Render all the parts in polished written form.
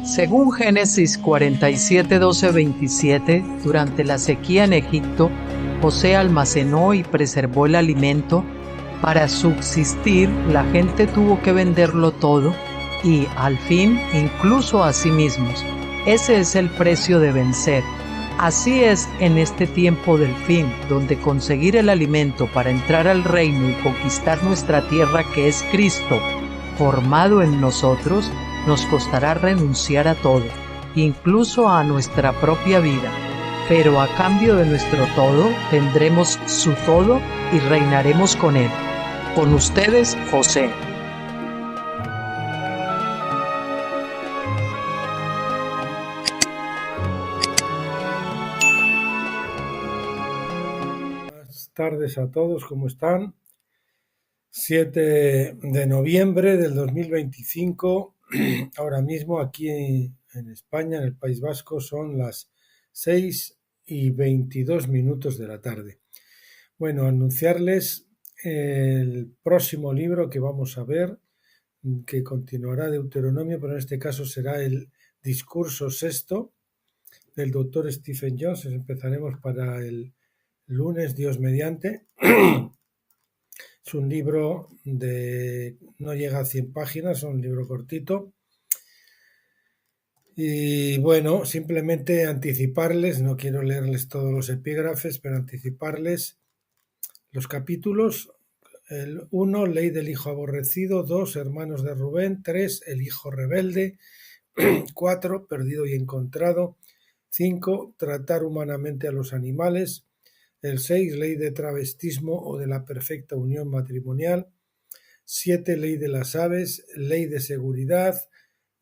Según Génesis 47, 12, 27, durante la sequía en Egipto, José almacenó y preservó el alimento. Para subsistir, la gente tuvo que venderlo todo y, al fin, incluso a sí mismos. Ese es el precio de vencer. Así es en este tiempo del fin, donde conseguir el alimento para entrar al reino y conquistar nuestra tierra, que es Cristo, formado en nosotros, nos costará renunciar a todo, incluso a nuestra propia vida. Pero a cambio de nuestro todo, tendremos su todo y reinaremos con él. Con ustedes, José. Buenas tardes a todos, ¿cómo están? 7 de noviembre del 2025, ahora mismo aquí en España, en el País Vasco, son las 6:22 de la tarde. Bueno, anunciarles el próximo libro que vamos a ver, que continuará Deuteronomio, pero en este caso será el discurso sexto del doctor Stephen Jones. Empezaremos para el lunes, Dios mediante. Es un libro no llega a 100 páginas, es un libro cortito. Y bueno, simplemente anticiparles, no quiero leerles todos los epígrafes, pero anticiparles los capítulos. El 1, ley del hijo aborrecido. 2, hermanos de Rubén. 3, el hijo rebelde. 4, perdido y encontrado. 5, tratar humanamente a los animales. El 6, ley de travestismo o de la perfecta unión matrimonial. 7, ley de las aves, ley de seguridad.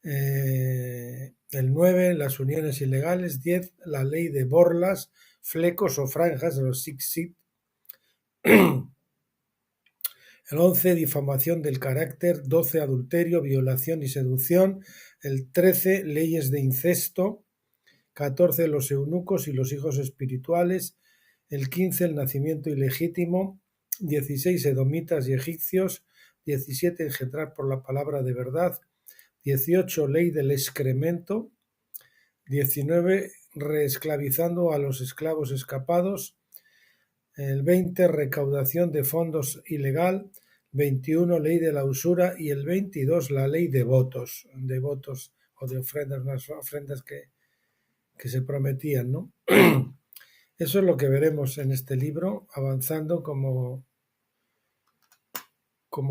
El 9, las uniones ilegales. 10, la ley de borlas, flecos o franjas, los zig-zig. El 11, difamación del carácter. 12, adulterio, violación y seducción. El 13, leyes de incesto. 14, los eunucos y los hijos espirituales. El 15, el nacimiento ilegítimo. 16, edomitas y egipcios. 17, engendrar por la palabra de verdad. 18, ley del excremento. 19, reesclavizando a los esclavos escapados. El 20, recaudación de fondos ilegal. 21, ley de la usura. Y el 22, la ley de votos o de ofrendas, las ofrendas que se prometían, ¿no? Eso es lo que veremos en este libro, avanzando como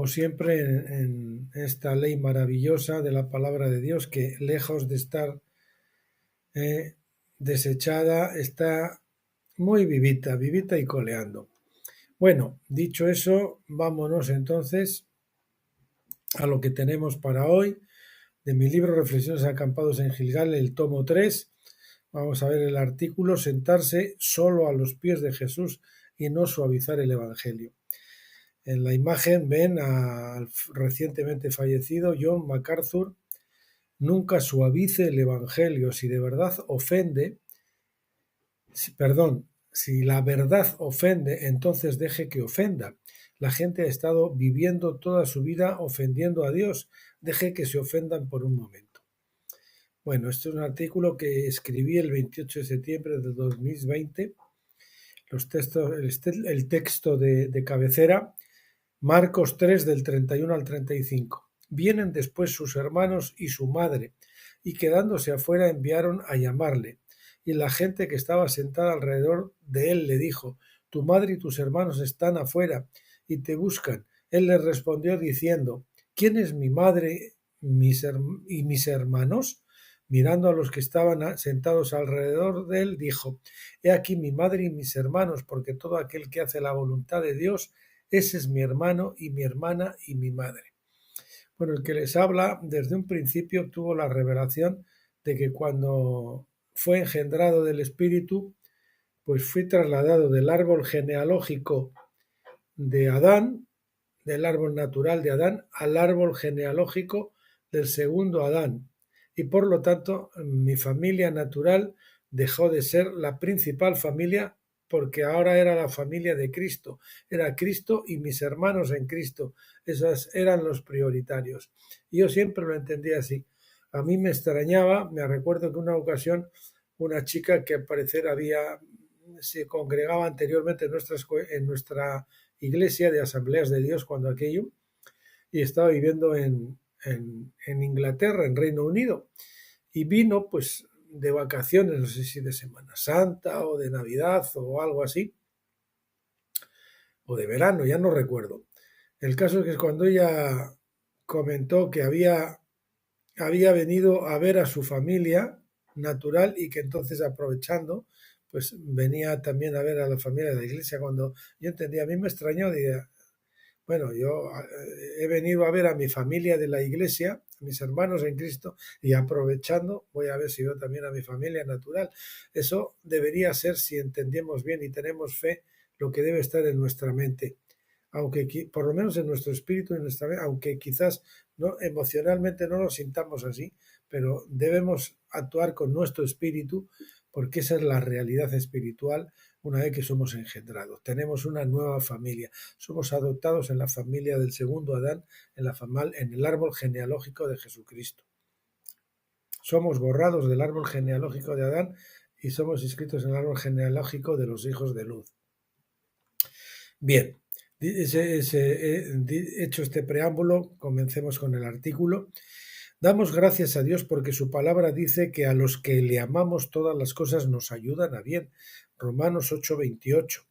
siempre en esta ley maravillosa de la palabra de Dios, que lejos de estar desechada, está muy vivita y coleando. Bueno, dicho eso, vámonos entonces a lo que tenemos para hoy, de mi libro Reflexiones acampados en Gilgal, el tomo 3. Vamos a ver el artículo, sentarse solo a los pies de Jesús y no suavizar el Evangelio. En la imagen ven al recientemente fallecido John MacArthur. Nunca suavice el Evangelio. Si de verdad ofende, si la verdad ofende, entonces deje que ofenda. La gente ha estado viviendo toda su vida ofendiendo a Dios. Deje que se ofendan por un momento. Bueno, este es un artículo que escribí el 28 de septiembre de 2020. El texto de cabecera, Marcos 3 del 31 al 35. Vienen después sus hermanos y su madre, y quedándose afuera enviaron a llamarle. Y la gente que estaba sentada alrededor de él le dijo: tu madre y tus hermanos están afuera y te buscan. Él les respondió diciendo: ¿quién es mi madre y mis hermanos? Mirando a los que estaban sentados alrededor de él, dijo: he aquí mi madre y mis hermanos, porque todo aquel que hace la voluntad de Dios, ese es mi hermano y mi hermana y mi madre. Bueno, el que les habla desde un principio tuvo la revelación de que cuando fue engendrado del Espíritu, pues fui trasladado del árbol genealógico de Adán, del árbol natural de Adán, al árbol genealógico del segundo Adán. Y por lo tanto, mi familia natural dejó de ser la principal familia, porque ahora era la familia de Cristo. Era Cristo y mis hermanos en Cristo. Esos eran los prioritarios. Y yo siempre lo entendí así. A mí me extrañaba, me recuerdo que una ocasión una chica que al parecer se congregaba anteriormente en nuestra iglesia de Asambleas de Dios cuando aquello, y estaba viviendo en Inglaterra, en Reino Unido, y vino pues de vacaciones, no sé si de Semana Santa o de Navidad o algo así, o de verano, ya no recuerdo. El caso es que cuando ella comentó que había venido a ver a su familia natural y que entonces aprovechando, pues venía también a ver a la familia de la iglesia. Cuando yo entendía, a mí me extrañó, diría, bueno, yo he venido a ver a mi familia de la iglesia, a mis hermanos en Cristo, y aprovechando voy a ver si veo también a mi familia natural. Eso debería ser, si entendemos bien y tenemos fe, lo que debe estar en nuestra mente, aunque por lo menos en nuestro espíritu, en nuestra mente, aunque quizás no emocionalmente no lo sintamos así, pero debemos actuar con nuestro espíritu, porque esa es la realidad espiritual una vez que somos engendrados. Tenemos una nueva familia, somos adoptados en la familia del segundo Adán, en el árbol genealógico de Jesucristo. Somos borrados del árbol genealógico de Adán y somos inscritos en el árbol genealógico de los hijos de luz. Bien, hecho este preámbulo, comencemos con el artículo. Damos gracias a Dios porque su palabra dice que a los que le amamos todas las cosas nos ayudan a bien. Romanos 8:28.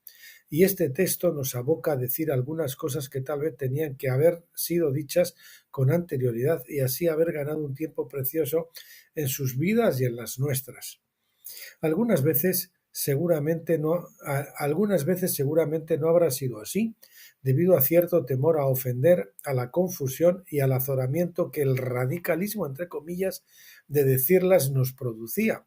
Y este texto nos aboca a decir algunas cosas que tal vez tenían que haber sido dichas con anterioridad y así haber ganado un tiempo precioso en sus vidas y en las nuestras. Algunas veces seguramente no habrá sido así, debido a cierto temor a ofender, a la confusión y al azoramiento que el radicalismo, entre comillas, de decirlas nos producía.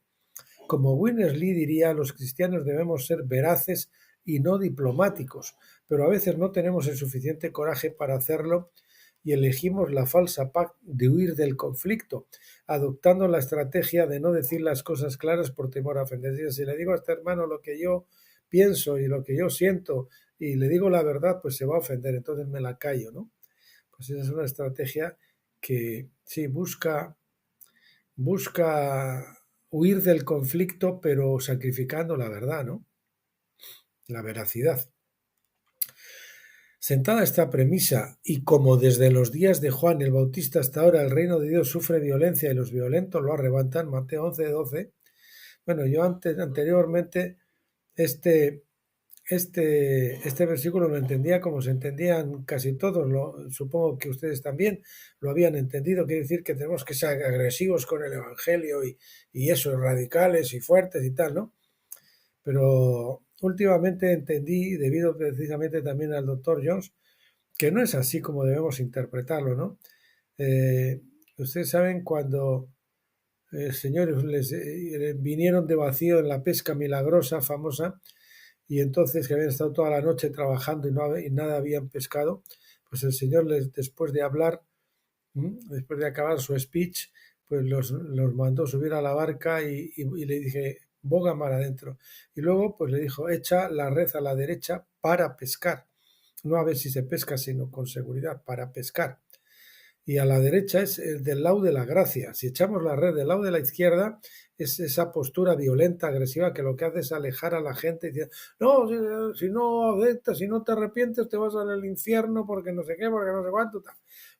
Como Wiersbe diría, los cristianos debemos ser veraces y no diplomáticos, pero a veces no tenemos el suficiente coraje para hacerlo y elegimos la falsa paz de huir del conflicto, adoptando la estrategia de no decir las cosas claras por temor a ofender. Si le digo a este hermano lo que yo pienso y lo que yo siento y le digo la verdad, pues se va a ofender, entonces me la callo, ¿no? Pues esa es una estrategia que sí busca huir del conflicto, pero sacrificando la verdad, ¿no? La veracidad. Sentada esta premisa, y como desde los días de Juan el Bautista hasta ahora el reino de Dios sufre violencia y los violentos lo arrebatan, Mateo 11:12, bueno, yo anteriormente este versículo lo entendía como se entendían casi todos, supongo que ustedes también lo habían entendido, quiere decir que tenemos que ser agresivos con el Evangelio y eso, radicales y fuertes y tal, ¿no? Pero últimamente entendí, debido precisamente también al doctor Jones, que no es así como debemos interpretarlo, ¿no? Ustedes saben cuando señores les vinieron de vacío en la pesca milagrosa famosa, y entonces que habían estado toda la noche trabajando y nada habían pescado, pues el Señor después de hablar, después de acabar su speech, pues los mandó subir a la barca y le dije, boga mar adentro. Y luego pues le dijo, echa la red a la derecha para pescar. No a ver si se pesca, sino con seguridad, para pescar. Y a la derecha es el del lado de la gracia. Si echamos la red del lado de la izquierda, es esa postura violenta, agresiva, que lo que hace es alejar a la gente y decir, no, si no aceptas, si no te arrepientes, te vas al infierno porque no sé qué, porque no sé cuánto.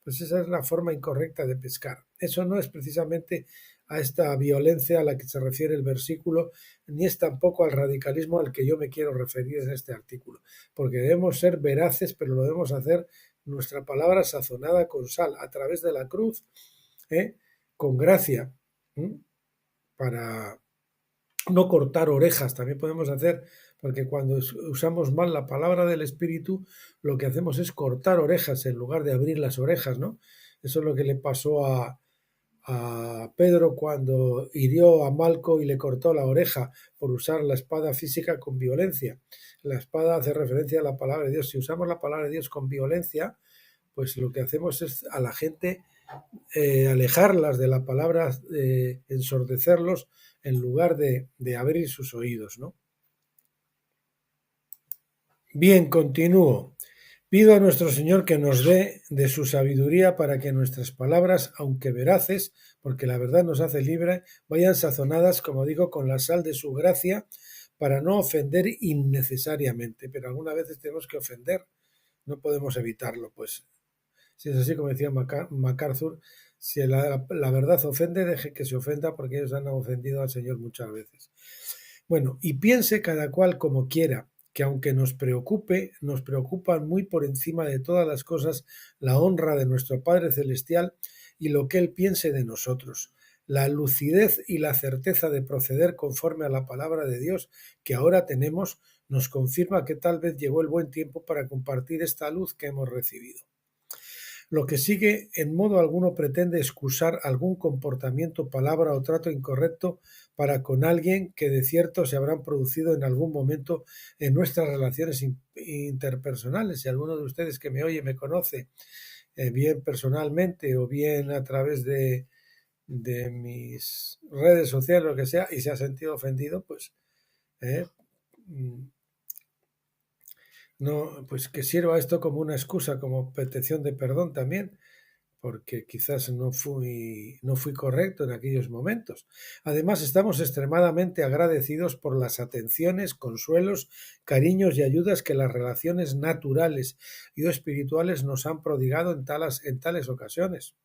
Pues esa es la forma incorrecta de pescar. Eso no es precisamente a esta violencia a la que se refiere el versículo, ni es tampoco al radicalismo al que yo me quiero referir en este artículo, porque debemos ser veraces, pero lo debemos hacer nuestra palabra sazonada con sal, a través de la cruz, con gracia, para no cortar orejas, también podemos hacer, porque cuando usamos mal la palabra del Espíritu, lo que hacemos es cortar orejas en lugar de abrir las orejas, ¿no? Eso es lo que le pasó a Pedro cuando hirió a Malco y le cortó la oreja por usar la espada física con violencia. La espada hace referencia a la palabra de Dios. Si usamos la palabra de Dios con violencia, pues lo que hacemos es a la gente alejarlas de la palabra, ensordecerlos en lugar de abrir sus oídos, ¿no? Bien, continúo. Pido a nuestro Señor que nos dé de su sabiduría para que nuestras palabras, aunque veraces, porque la verdad nos hace libre, vayan sazonadas, como digo, con la sal de su gracia, para no ofender innecesariamente. Pero algunas veces tenemos que ofender, no podemos evitarlo. Pues si es así, como decía MacArthur, si la verdad ofende, deje que se ofenda, porque ellos han ofendido al Señor muchas veces. Bueno, y piense cada cual como quiera, que aunque nos preocupe, nos preocupan muy por encima de todas las cosas la honra de nuestro Padre Celestial y lo que Él piense de nosotros. La lucidez y la certeza de proceder conforme a la palabra de Dios que ahora tenemos nos confirma que tal vez llegó el buen tiempo para compartir esta luz que hemos recibido. Lo que sigue en modo alguno pretende excusar algún comportamiento, palabra o trato incorrecto para con alguien que de cierto se habrán producido en algún momento en nuestras relaciones interpersonales. Si alguno de ustedes que me oye me conoce, bien personalmente o bien a través de mis redes sociales, lo que sea, y se ha sentido ofendido, pues no, pues que sirva esto como una excusa, como petición de perdón también, porque quizás no fui correcto en aquellos momentos. Además, estamos extremadamente agradecidos por las atenciones, consuelos, cariños y ayudas que las relaciones naturales y espirituales nos han prodigado en tales ocasiones.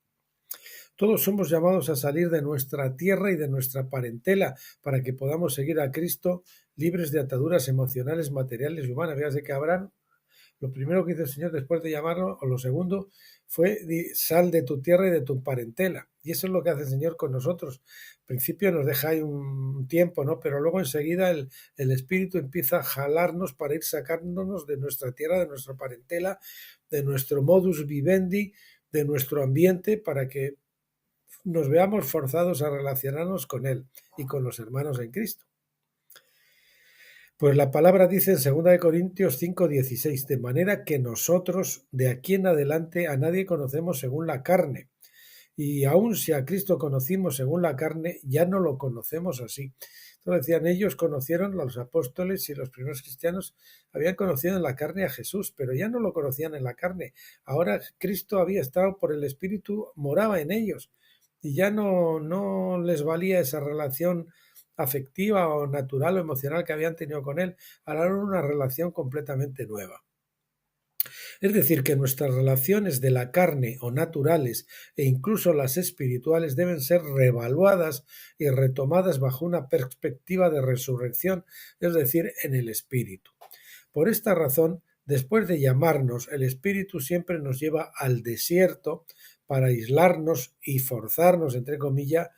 Todos somos llamados a salir de nuestra tierra y de nuestra parentela para que podamos seguir a Cristo libres de ataduras emocionales, materiales y humanas. Fíjate que Abraham, lo primero que hizo el Señor después de llamarlo, o lo segundo, fue sal de tu tierra y de tu parentela. Y eso es lo que hace el Señor con nosotros. Al principio nos deja ahí un tiempo, ¿no? Pero luego enseguida el Espíritu empieza a jalarnos para ir sacándonos de nuestra tierra, de nuestra parentela, de nuestro modus vivendi, de nuestro ambiente, para que nos veamos forzados a relacionarnos con Él y con los hermanos en Cristo. Pues la palabra dice en 2 Corintios 5:16, de manera que nosotros de aquí en adelante a nadie conocemos según la carne. Y aun si a Cristo conocimos según la carne, ya no lo conocemos así. Entonces decían, ellos conocieron, los apóstoles y los primeros cristianos habían conocido en la carne a Jesús, pero ya no lo conocían en la carne. Ahora Cristo había estado por el Espíritu, moraba en ellos y ya no les valía esa relación afectiva o natural o emocional que habían tenido con él. Ahora era una relación completamente nueva. Es decir, que nuestras relaciones de la carne o naturales e incluso las espirituales deben ser reevaluadas y retomadas bajo una perspectiva de resurrección, es decir, en el espíritu. Por esta razón, después de llamarnos, el espíritu siempre nos lleva al desierto para aislarnos y forzarnos, entre comillas,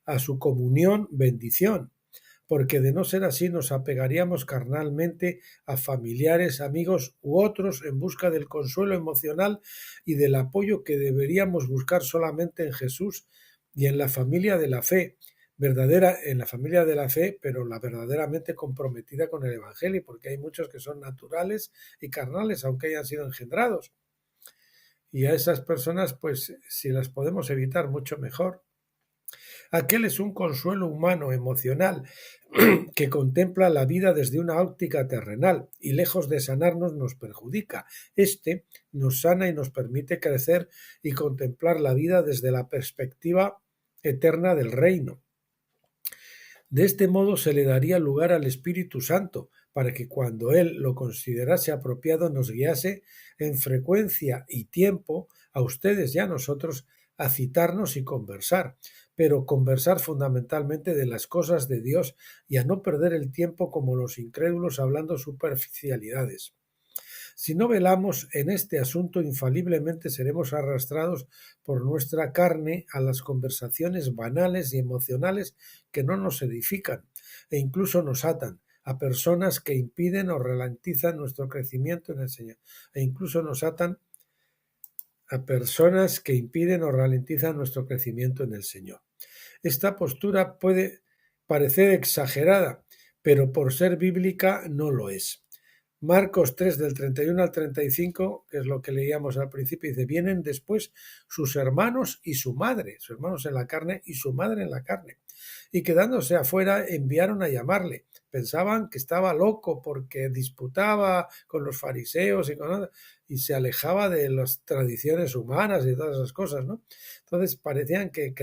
a su comunión, bendición, porque de no ser así nos apegaríamos carnalmente a familiares, amigos u otros en busca del consuelo emocional y del apoyo que deberíamos buscar solamente en Jesús y en la familia de la fe, en la familia de la fe, pero la verdaderamente comprometida con el Evangelio, porque hay muchos que son naturales y carnales, aunque hayan sido engendrados. Y a esas personas, pues, si las podemos evitar, mucho mejor. Aquel es un consuelo humano, emocional, que contempla la vida desde una óptica terrenal y lejos de sanarnos nos perjudica. Este nos sana y nos permite crecer y contemplar la vida desde la perspectiva eterna del reino. De este modo se le daría lugar al Espíritu Santo, para que cuando Él lo considerase apropiado nos guiase en frecuencia y tiempo a ustedes y a nosotros a citarnos y conversar, pero conversar fundamentalmente de las cosas de Dios y a no perder el tiempo como los incrédulos hablando superficialidades. Si no velamos en este asunto, infaliblemente seremos arrastrados por nuestra carne a las conversaciones banales y emocionales que no nos edifican e incluso nos atan a personas que impiden o ralentizan nuestro crecimiento en el Señor. E incluso nos atan a personas que impiden o ralentizan nuestro crecimiento en el Señor. Esta postura puede parecer exagerada, pero por ser bíblica no lo es. Marcos 3 del 31 al 35, que es lo que leíamos al principio, dice, vienen después sus hermanos y su madre, sus hermanos en la carne y su madre en la carne, y quedándose afuera enviaron a llamarle. Pensaban que estaba loco porque disputaba con los fariseos y se alejaba de las tradiciones humanas y todas esas cosas, ¿no? Entonces creían que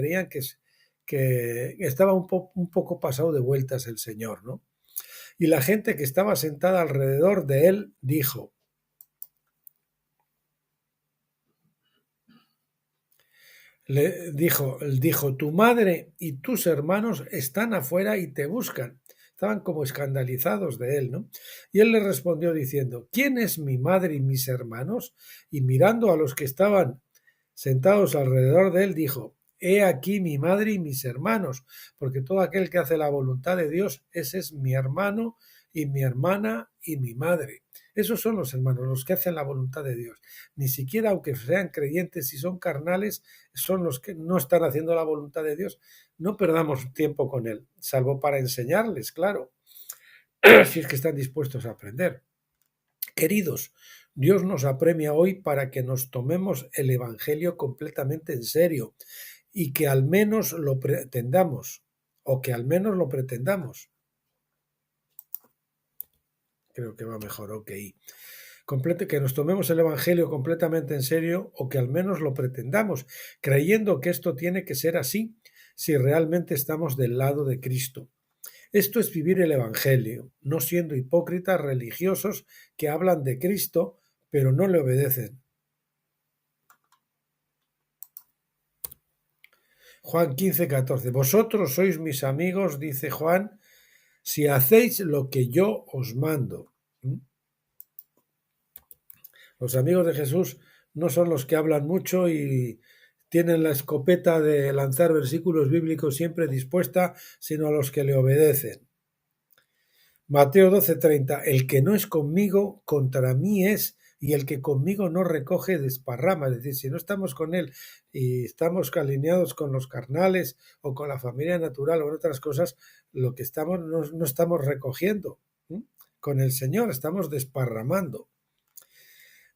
estaba un poco pasado de vueltas el Señor, ¿no? Y la gente que estaba sentada alrededor de él dijo, dijo, tu madre y tus hermanos están afuera y te buscan. Estaban como escandalizados de él, ¿no? Y él le respondió diciendo, ¿quién es mi madre y mis hermanos? Y mirando a los que estaban sentados alrededor de él, dijo, he aquí mi madre y mis hermanos, porque todo aquel que hace la voluntad de Dios, ese es mi hermano y mi hermana y mi madre. Esos son los hermanos, los que hacen la voluntad de Dios. Ni siquiera aunque sean creyentes y son carnales, son los que no están haciendo la voluntad de Dios. No perdamos tiempo con él, salvo para enseñarles, claro, si es que están dispuestos a aprender. Queridos, Dios nos apremia hoy para que nos tomemos el Evangelio completamente en serio y que al menos lo pretendamos, o que al menos lo pretendamos. Creo que va mejor, ok. Que nos tomemos el Evangelio completamente en serio o que al menos lo pretendamos, creyendo que esto tiene que ser así si realmente estamos del lado de Cristo. Esto es vivir el Evangelio, no siendo hipócritas religiosos que hablan de Cristo, pero no le obedecen. Juan 15:14. Vosotros sois mis amigos, dice Juan, si hacéis lo que yo os mando. Los amigos de Jesús no son los que hablan mucho y tienen la escopeta de lanzar versículos bíblicos siempre dispuesta, sino a los que le obedecen. Mateo 12:30, el que no es conmigo, contra mí es, y el que conmigo no recoge, desparrama. Es decir, si no estamos con él y estamos alineados con los carnales o con la familia natural o en otras cosas, lo que estamos no estamos recogiendo. Con el Señor estamos desparramando.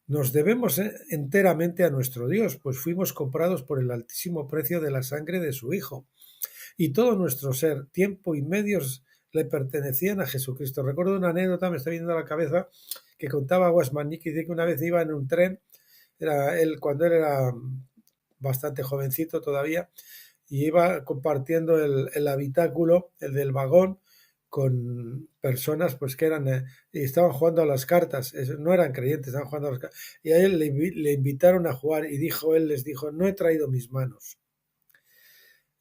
Nos debemos enteramente a nuestro Dios, pues fuimos comprados por el altísimo precio de la sangre de su Hijo. Y todo nuestro ser, tiempo y medios le pertenecían a Jesucristo. Recuerdo una anécdota, me está viniendo a la cabeza, que contaba Guasmanik, y dice que una vez iba en un tren, cuando él era bastante jovencito todavía, y iba compartiendo el habitáculo, el del vagón, con personas pues que estaban jugando a las cartas, no eran creyentes, estaban jugando a las cartas, y a él le invitaron a jugar y les dijo, no he traído mis manos.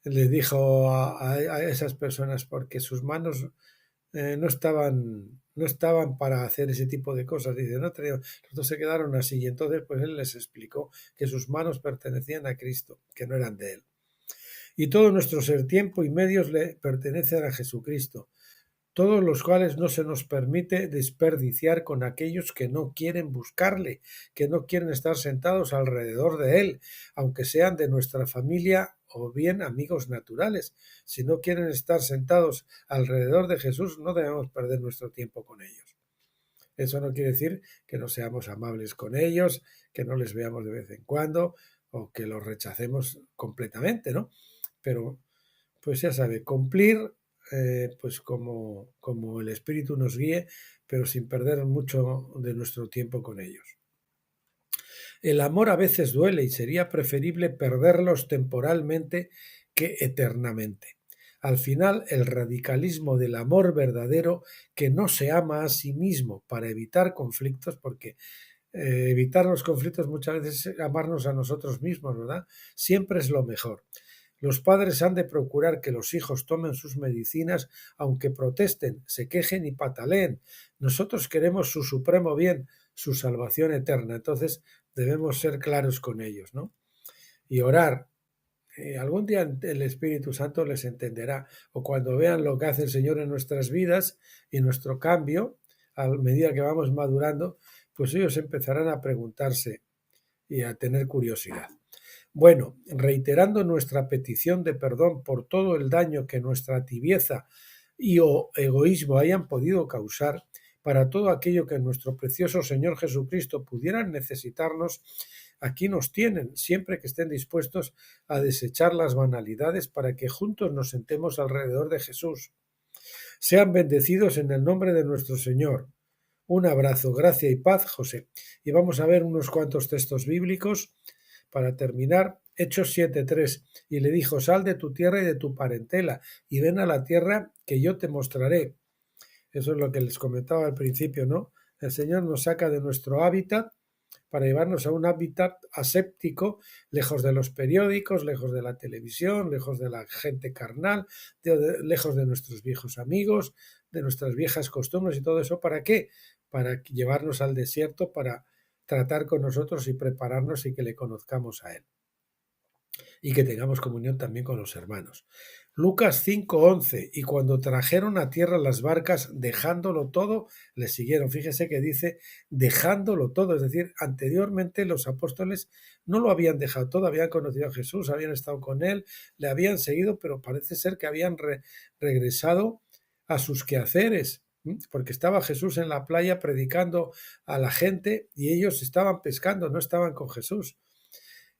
Le dijo a esas personas porque sus manos no estaban para hacer ese tipo de cosas. Dice, no, los dos se quedaron así y entonces pues él les explicó que sus manos pertenecían a Cristo, que no eran de él. Y todo nuestro ser, tiempo y medios le pertenecen a Jesucristo, todos los cuales no se nos permite desperdiciar con aquellos que no quieren buscarle, que no quieren estar sentados alrededor de él, aunque sean de nuestra familia o bien amigos naturales. Si no quieren estar sentados alrededor de Jesús, no debemos perder nuestro tiempo con ellos. Eso no quiere decir que no seamos amables con ellos, que no les veamos de vez en cuando o que los rechacemos completamente, ¿no? Pero, pues ya sabe, cumplir pues como el Espíritu nos guíe, pero sin perder mucho de nuestro tiempo con ellos. El amor a veces duele y sería preferible perderlos temporalmente que eternamente. Al final, el radicalismo del amor verdadero que no se ama a sí mismo para evitar conflictos, porque evitar los conflictos muchas veces es amarnos a nosotros mismos, ¿verdad? Siempre es lo mejor. Los padres han de procurar que los hijos tomen sus medicinas, aunque protesten, se quejen y pataleen. Nosotros queremos su supremo bien, su salvación eterna. Entonces debemos ser claros con ellos, ¿no? Y orar. Algún día el Espíritu Santo les entenderá, o cuando vean lo que hace el Señor en nuestras vidas y nuestro cambio, a medida que vamos madurando, pues ellos empezarán a preguntarse y a tener curiosidad. Bueno, reiterando nuestra petición de perdón por todo el daño que nuestra tibieza y o egoísmo hayan podido causar, para todo aquello que nuestro precioso Señor Jesucristo pudieran necesitarnos, aquí nos tienen, siempre que estén dispuestos a desechar las banalidades para que juntos nos sentemos alrededor de Jesús. Sean bendecidos en el nombre de nuestro Señor. Un abrazo, gracia y paz, José. Y vamos a ver unos cuantos textos bíblicos para terminar. Hechos 7:3. Y le dijo: sal de tu tierra y de tu parentela, y ven a la tierra que yo te mostraré. Eso es lo que les comentaba al principio, ¿no? El Señor nos saca de nuestro hábitat para llevarnos a un hábitat aséptico, lejos de los periódicos, lejos de la televisión, lejos de la gente carnal, lejos de nuestros viejos amigos, de nuestras viejas costumbres y todo eso. ¿Para qué? Para llevarnos al desierto, para tratar con nosotros y prepararnos y que le conozcamos a Él. Y que tengamos comunión también con los hermanos. Lucas 5:11, y cuando trajeron a tierra las barcas, dejándolo todo, le siguieron. Fíjese que dice dejándolo todo, es decir, anteriormente los apóstoles no lo habían dejado todo, habían conocido a Jesús, habían estado con él, le habían seguido, pero parece ser que habían regresado a sus quehaceres, porque estaba Jesús en la playa predicando a la gente y ellos estaban pescando, no estaban con Jesús.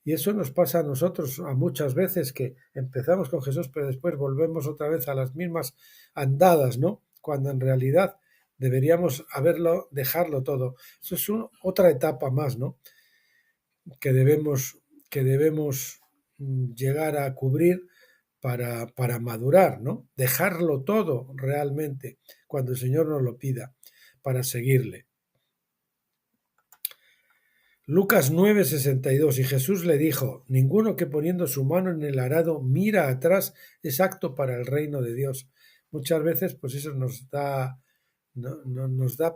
Y eso nos pasa a nosotros a muchas veces, que empezamos con Jesús, pero después volvemos otra vez a las mismas andadas, ¿no? Cuando en realidad deberíamos dejarlo todo. Eso es otra etapa más, ¿no? Que debemos llegar a cubrir para madurar, ¿no? Dejarlo todo realmente cuando el Señor nos lo pida para seguirle. Lucas 9:62. Y Jesús le dijo: ninguno que poniendo su mano en el arado mira atrás es apto para el reino de Dios. Muchas veces pues eso nos da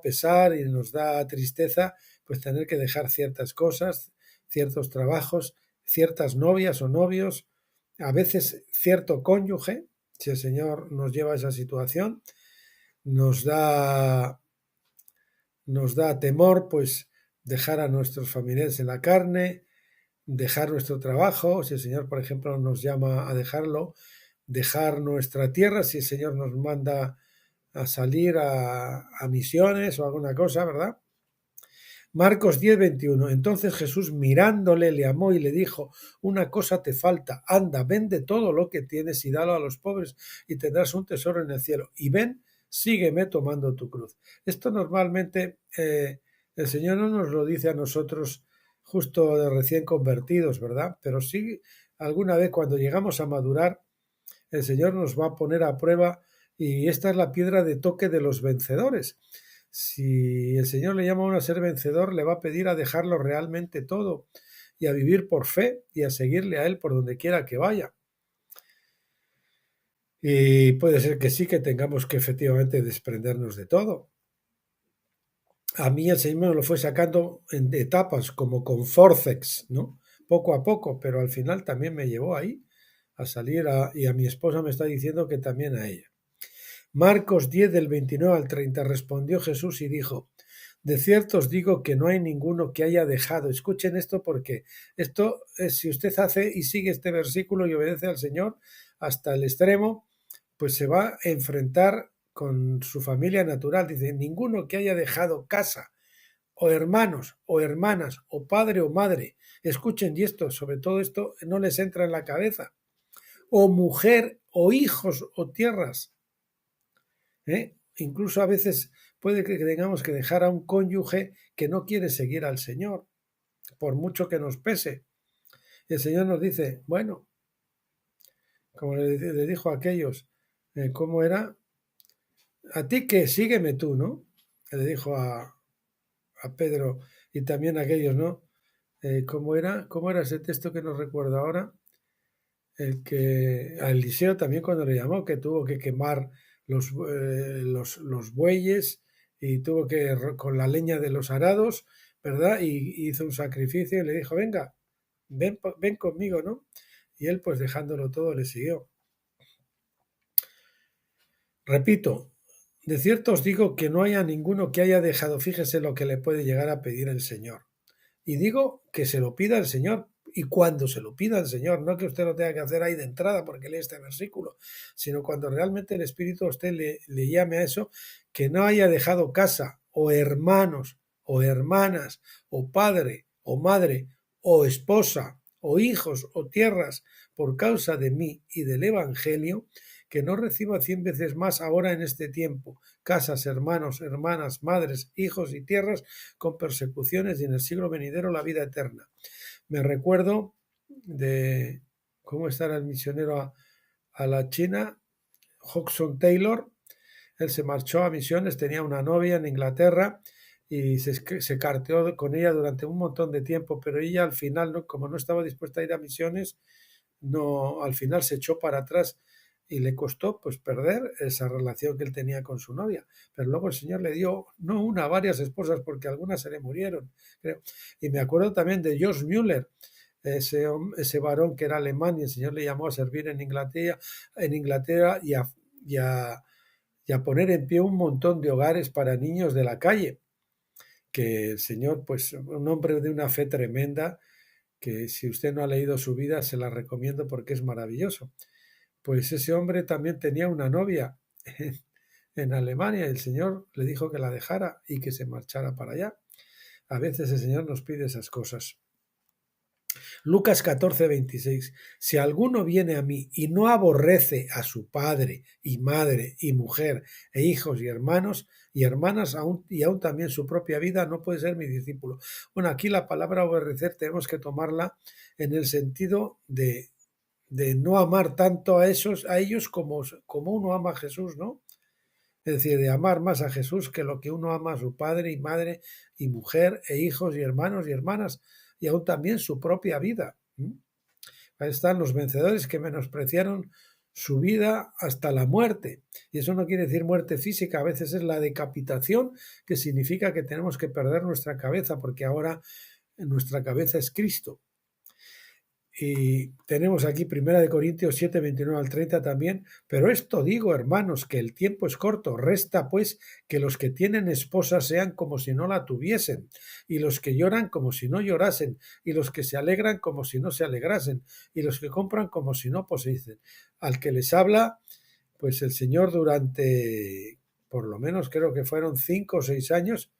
pesar y nos da tristeza, pues tener que dejar ciertas cosas, ciertos trabajos, ciertas novias o novios, a veces cierto cónyuge, si el Señor nos lleva a esa situación. Nos da temor pues dejar a nuestros familiares en la carne, dejar nuestro trabajo, si el Señor, por ejemplo, nos llama a dejarlo, dejar nuestra tierra, si el Señor nos manda a salir a misiones o alguna cosa, ¿verdad? Marcos 10:21. Entonces Jesús, mirándole, le amó y le dijo: una cosa te falta, anda, vende todo lo que tienes y dalo a los pobres y tendrás un tesoro en el cielo. Y ven, sígueme tomando tu cruz. Esto normalmente el Señor no nos lo dice a nosotros justo de recién convertidos, ¿verdad? Pero sí, alguna vez cuando llegamos a madurar, el Señor nos va a poner a prueba, y esta es la piedra de toque de los vencedores. Si el Señor le llama a uno a ser vencedor, le va a pedir a dejarlo realmente todo y a vivir por fe y a seguirle a Él por donde quiera que vaya. Y puede ser que sí, que tengamos que efectivamente desprendernos de todo. A mí el Señor me lo fue sacando en etapas, como con fórceps, ¿no? Poco a poco, pero al final también me llevó ahí a salir y a mi esposa me está diciendo que también a ella. Marcos 10 del 29 al 30, respondió Jesús y dijo: de cierto os digo que no hay ninguno que haya dejado. Escuchen esto, porque esto es, si usted hace y sigue este versículo y obedece al Señor hasta el extremo, pues se va a enfrentar con su familia natural. Dice: ninguno que haya dejado casa, o hermanos, o hermanas, o padre o madre. Escuchen, y esto, sobre todo esto, no les entra en la cabeza. O mujer, o hijos, o tierras. Incluso a veces puede que tengamos que dejar a un cónyuge que no quiere seguir al Señor, por mucho que nos pese. Y el Señor nos dice: bueno, como le dijo a aquellos, ¿cómo era? A ti que sígueme tú, ¿no? Le dijo a Pedro y también a aquellos, ¿no? ¿Cómo era ese texto que no recuerdo ahora? El que a Eliseo también, cuando le llamó, que tuvo que quemar los bueyes y tuvo que, con la leña de los arados, ¿verdad? Y hizo un sacrificio y le dijo: venga, ven conmigo, ¿no? Y él, pues dejándolo todo, le siguió. Repito, de cierto os digo que no haya ninguno que haya dejado. Fíjese lo que le puede llegar a pedir el Señor. Y digo que se lo pida el Señor, y cuando se lo pida al Señor, no que usted lo tenga que hacer ahí de entrada porque lee este versículo, sino cuando realmente el Espíritu a usted le llame a eso, que no haya dejado casa o hermanos o hermanas o padre o madre o esposa o hijos o tierras por causa de mí y del Evangelio, que no reciba 100 veces más ahora en este tiempo, casas, hermanos, hermanas, madres, hijos y tierras con persecuciones y en el siglo venidero la vida eterna. Me recuerdo de cómo estará el misionero a la China, Hudson Taylor. Él se marchó a misiones, tenía una novia en Inglaterra y se carteó con ella durante un montón de tiempo, pero ella al final, ¿no? Como no estaba dispuesta a ir a misiones, no, al final se echó para atrás y le costó pues perder esa relación que él tenía con su novia. Pero luego el Señor le dio no una, varias esposas, porque algunas se le murieron, creo. Y me acuerdo también de George Müller, ese varón que era alemán y el Señor le llamó a servir en Inglaterra y a poner en pie un montón de hogares para niños de la calle, que el Señor, pues un hombre de una fe tremenda, que si usted no ha leído su vida se la recomiendo porque es maravilloso. Pues ese hombre también tenía una novia en Alemania y el Señor le dijo que la dejara y que se marchara para allá. A veces el Señor nos pide esas cosas. Lucas 14:26. Si alguno viene a mí y no aborrece a su padre y madre y mujer e hijos y hermanos y hermanas y aún también su propia vida, no puede ser mi discípulo. Bueno, aquí la palabra aborrecer tenemos que tomarla en el sentido de no amar tanto a ellos como uno ama a Jesús, ¿no? Es decir, de amar más a Jesús que lo que uno ama a su padre y madre y mujer e hijos y hermanos y hermanas y aún también su propia vida. Ahí están los vencedores que menospreciaron su vida hasta la muerte. Y eso no quiere decir muerte física, a veces es la decapitación, que significa que tenemos que perder nuestra cabeza, porque ahora nuestra cabeza es Cristo. Y tenemos aquí 1 Corintios 7, 29 al 30 también. Pero esto digo, hermanos, que el tiempo es corto. Resta, pues, que los que tienen esposa sean como si no la tuviesen, y los que lloran como si no llorasen, y los que se alegran como si no se alegrasen, y los que compran como si no poseyesen. Al que les habla, pues el Señor durante, por lo menos creo que fueron 5 o 6 años,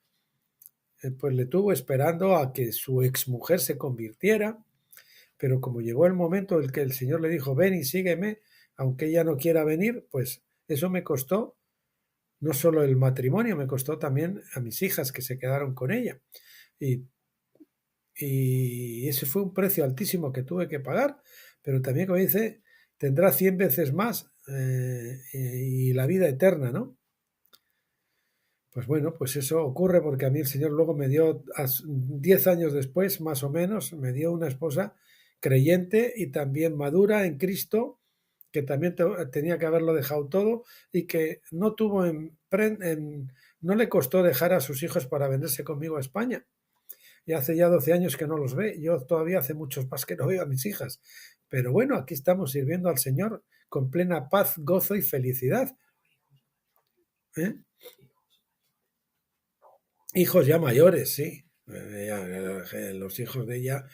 pues le tuvo esperando a que su exmujer se convirtiera. Pero como llegó el momento en que el Señor le dijo, ven y sígueme, aunque ella no quiera venir, pues eso me costó no solo el matrimonio, me costó también a mis hijas que se quedaron con ella. Y ese fue un precio altísimo que tuve que pagar, pero también, como dice, tendrá 100 veces más y la vida eterna, ¿no? Pues bueno, pues eso ocurre porque a mí el Señor luego me dio, 10 años después, más o menos, me dio una esposa creyente y también madura en Cristo, que también tenía que haberlo dejado todo y que no tuvo no le costó dejar a sus hijos para venirse conmigo a España. Y hace ya 12 años que no los ve. Yo todavía hace muchos más que no veo a mis hijas. Pero bueno, aquí estamos sirviendo al Señor con plena paz, gozo y felicidad. ¿Eh? Hijos ya mayores, sí. Los hijos de ella,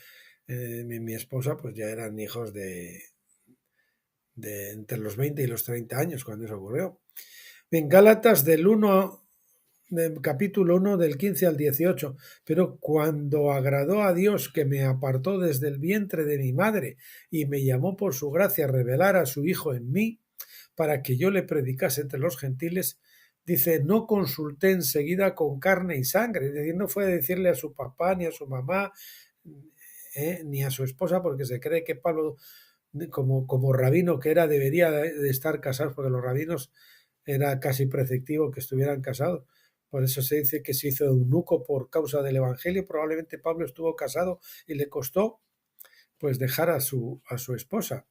mi esposa, pues ya eran hijos de entre los 20 y los 30 años cuando eso ocurrió. En Gálatas capítulo 1 del 15 al 18, pero cuando agradó a Dios que me apartó desde el vientre de mi madre y me llamó por su gracia a revelar a su Hijo en mí, para que yo le predicase entre los gentiles, dice, no consulté enseguida con carne y sangre, es decir, no fue a decirle a su papá ni a su mamá ni a su esposa, porque se cree que Pablo, como rabino que era, debería de estar casado, porque los rabinos era casi preceptivo que estuvieran casados. Por eso se dice que se hizo eunuco por causa del Evangelio. Probablemente Pablo estuvo casado y le costó pues dejar a su esposa.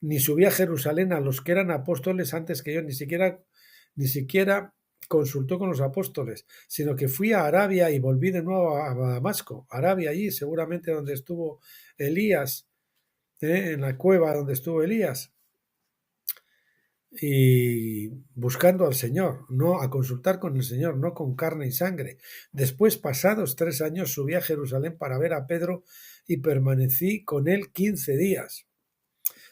Ni subí a Jerusalén a los que eran apóstoles antes que yo, ni siquiera consultó con los apóstoles, sino que fui a Arabia y volví de nuevo a Damasco. Arabia, allí seguramente donde estuvo Elías, en la cueva donde estuvo Elías. y buscando al Señor, no a consultar con el Señor, no con carne y sangre. Después, pasados 3 años, subí a Jerusalén para ver a Pedro y permanecí con él 15 días.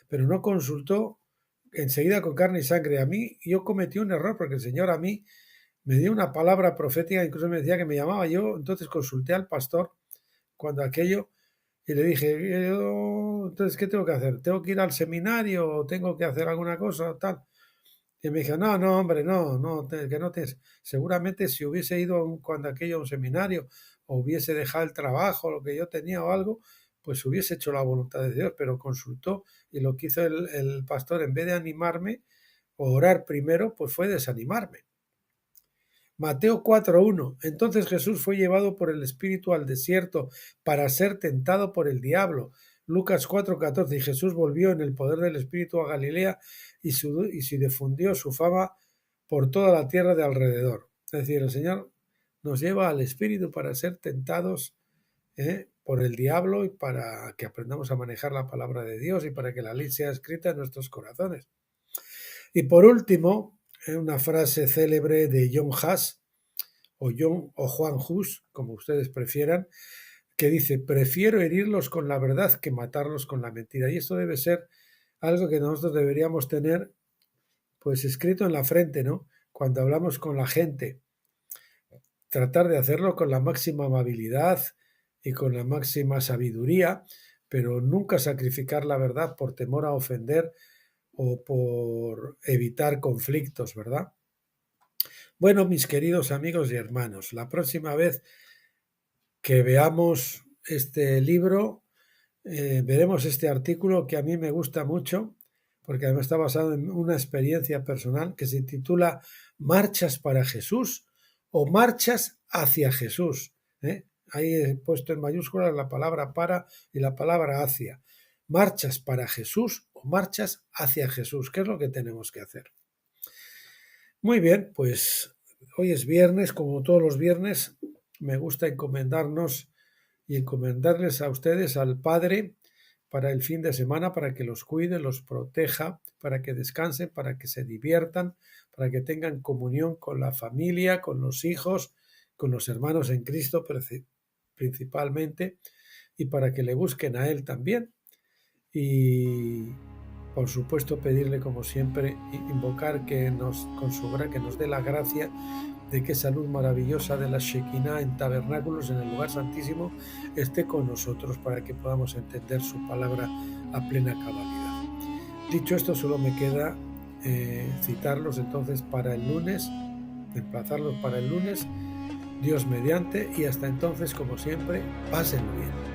Pero no consultó enseguida con carne y sangre. A mí, yo cometí un error porque el Señor a mí me dio una palabra profética, incluso me decía que me llamaba. Yo entonces consulté al pastor cuando aquello y le dije, entonces, ¿qué tengo que hacer? ¿Tengo que ir al seminario o tengo que hacer alguna cosa o tal? Y me dijo, no, no, hombre, no, que no tienes. Seguramente si hubiese ido cuando aquello a un seminario o hubiese dejado el trabajo, lo que yo tenía o algo, pues hubiese hecho la voluntad de Dios, pero consultó y lo que hizo el pastor, en vez de animarme o orar primero, pues fue desanimarme. Mateo 4:1. Entonces Jesús fue llevado por el Espíritu al desierto para ser tentado por el diablo. Lucas 4:14. Y Jesús volvió en el poder del Espíritu a Galilea y se difundió su fama por toda la tierra de alrededor. Es decir, el Señor nos lleva al Espíritu para ser tentados por el diablo y para que aprendamos a manejar la palabra de Dios y para que la ley sea escrita en nuestros corazones. Y por último, una frase célebre de John Huss, o Juan Hus, como ustedes prefieran, que dice, prefiero herirlos con la verdad que matarlos con la mentira. Y esto debe ser algo que nosotros deberíamos tener pues escrito en la frente, ¿no? Cuando hablamos con la gente, tratar de hacerlo con la máxima amabilidad y con la máxima sabiduría, pero nunca sacrificar la verdad por temor a ofender o por evitar conflictos, ¿verdad? Bueno, mis queridos amigos y hermanos, la próxima vez que veamos este libro, veremos este artículo que a mí me gusta mucho, porque además está basado en una experiencia personal que se titula Marchas para Jesús o Marchas hacia Jesús. Ahí he puesto en mayúsculas la palabra para y la palabra hacia. Marchas para Jesús o marchas hacia Jesús. ¿Qué es lo que tenemos que hacer? Muy bien, pues hoy es viernes, como todos los viernes, me gusta encomendarnos y encomendarles a ustedes al Padre para el fin de semana, para que los cuide, los proteja, para que descansen, para que se diviertan, para que tengan comunión con la familia, con los hijos, con los hermanos en Cristo principalmente, y para que le busquen a Él también. Y por supuesto pedirle, como siempre, invocar que nos dé la gracia de que esa luz maravillosa de la Shekinah en tabernáculos, en el lugar santísimo, esté con nosotros para que podamos entender su palabra a plena cabalidad. Dicho esto, solo me queda citarlos entonces para el lunes, emplazarlos para el lunes, Dios mediante, y hasta entonces, como siempre, pásenlo bien.